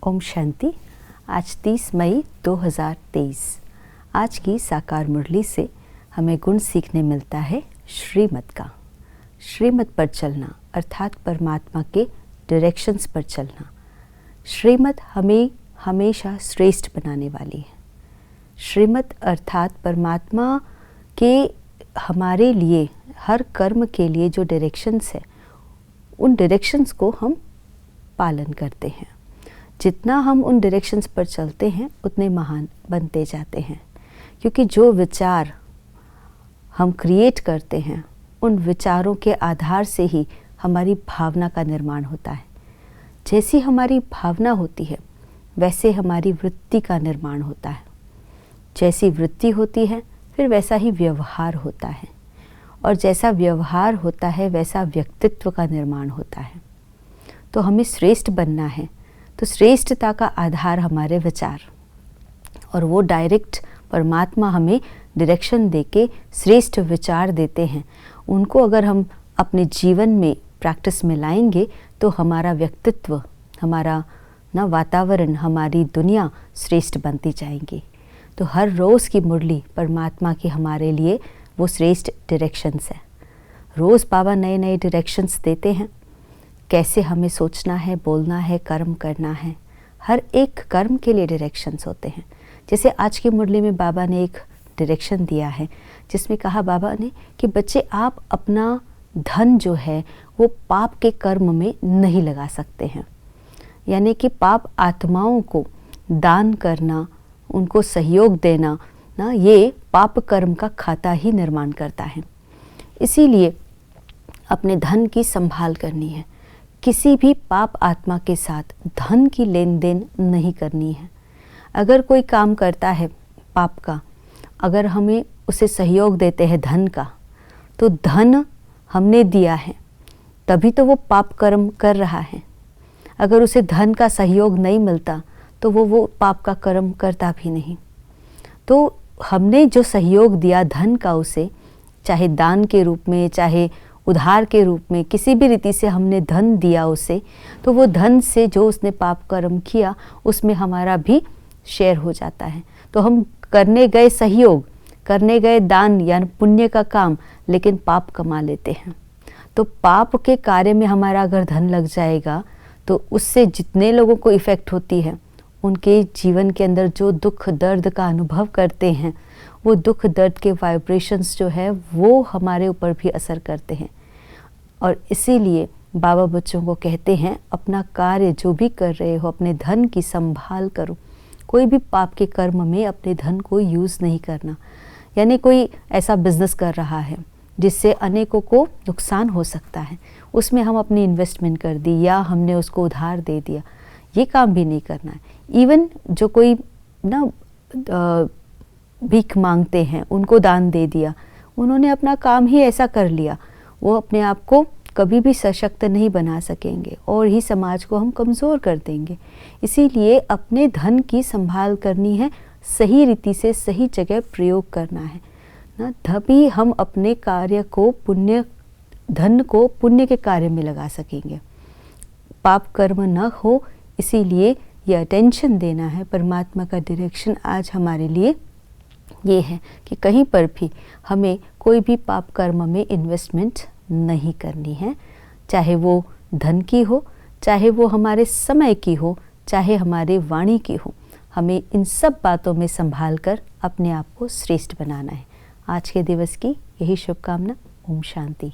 ओम शांति। आज 30 मई 2023। आज की साकार मुरली से हमें गुण सीखने मिलता है श्रीमत का। श्रीमत पर चलना अर्थात परमात्मा के डायरेक्शंस पर चलना। श्रीमत हमें हमेशा श्रेष्ठ बनाने वाली है। श्रीमत अर्थात परमात्मा के हमारे लिए हर कर्म के लिए जो डायरेक्शंस है, उन डायरेक्शंस को हम पालन करते हैं। जितना हम उन डायरेक्शंस पर चलते हैं उतने महान बनते जाते हैं, क्योंकि जो विचार हम क्रिएट करते हैं उन विचारों के आधार से ही हमारी भावना का निर्माण होता है। जैसी हमारी भावना होती है वैसे हमारी वृत्ति का निर्माण होता है। जैसी वृत्ति होती है फिर वैसा ही व्यवहार होता है, और जैसा व्यवहार होता है वैसा व्यक्तित्व का निर्माण होता है। तो हमें श्रेष्ठ बनना है तो श्रेष्ठता का आधार हमारे विचार, और वो डायरेक्ट परमात्मा हमें डायरेक्शन देके श्रेष्ठ विचार देते हैं। उनको अगर हम अपने जीवन में प्रैक्टिस में लाएंगे तो हमारा व्यक्तित्व, हमारा वातावरण, हमारी दुनिया श्रेष्ठ बनती जाएंगी। तो हर रोज़ की मुरली परमात्मा की हमारे लिए वो श्रेष्ठ डायरेक्शंस है। रोज़ बाबा नए नए डायरेक्शंस देते हैं, कैसे हमें सोचना है, बोलना है, कर्म करना है। हर एक कर्म के लिए डायरेक्शंस होते हैं। जैसे आज की मुरली में बाबा ने एक डायरेक्शन दिया है जिसमें कहा बाबा ने कि बच्चे आप अपना धन जो है वो पाप के कर्म में नहीं लगा सकते हैं। यानी कि पाप आत्माओं को दान करना, उनको सहयोग देना ये पाप कर्म का खाता ही निर्माण करता है। इसीलिए अपने धन की संभाल करनी है। किसी भी पाप आत्मा के साथ धन की लेन देन नहीं करनी है। अगर कोई काम करता है पाप का, अगर हमें उसे सहयोग देते हैं धन का, तो धन हमने दिया है तभी तो वो पाप कर्म कर रहा है। अगर उसे धन का सहयोग नहीं मिलता तो वो पाप का कर्म करता भी नहीं। तो हमने जो सहयोग दिया धन का उसे, चाहे दान के रूप में, चाहे उधार के रूप में, किसी भी रीति से हमने धन दिया उसे, तो वो धन से जो उसने पाप कर्म किया उसमें हमारा भी शेयर हो जाता है। तो हम करने गए सहयोग, करने गए दान या पुण्य का काम, लेकिन पाप कमा लेते हैं। तो पाप के कार्य में हमारा अगर धन लग जाएगा तो उससे जितने लोगों को इफ़ेक्ट होती है, उनके जीवन के अंदर जो दुख दर्द का अनुभव करते हैं, वो दुख दर्द के वाइब्रेशंस जो है वो हमारे ऊपर भी असर करते हैं। और इसीलिए बाबा बच्चों को कहते हैं अपना कार्य जो भी कर रहे हो अपने धन की संभाल करो। कोई भी पाप के कर्म में अपने धन को यूज़ नहीं करना। यानी कोई ऐसा बिजनेस कर रहा है जिससे अनेकों को नुकसान हो सकता है, उसमें हम अपनी इन्वेस्टमेंट कर दी या हमने उसको उधार दे दिया, ये काम भी नहीं करना है। इवन जो कोई भीख मांगते हैं उनको दान दे दिया, उन्होंने अपना काम ही ऐसा कर लिया, वो अपने आप को कभी भी सशक्त नहीं बना सकेंगे और ही समाज को हम कमज़ोर कर देंगे। इसीलिए अपने धन की संभाल करनी है, सही रीति से सही जगह प्रयोग करना है तभी हम अपने कार्य को धन को पुण्य के कार्य में लगा सकेंगे, पाप कर्म न हो। इसीलिए ये अटेंशन देना है। परमात्मा का डायरेक्शन आज हमारे लिए ये है कि कहीं पर भी हमें कोई भी पाप कर्म में इन्वेस्टमेंट नहीं करनी है, चाहे वो धन की हो, चाहे वो हमारे समय की हो, चाहे हमारे वाणी की हो। हमें इन सब बातों में संभाल कर अपने आप को श्रेष्ठ बनाना है। आज के दिवस की यही शुभकामना। ओम शांति।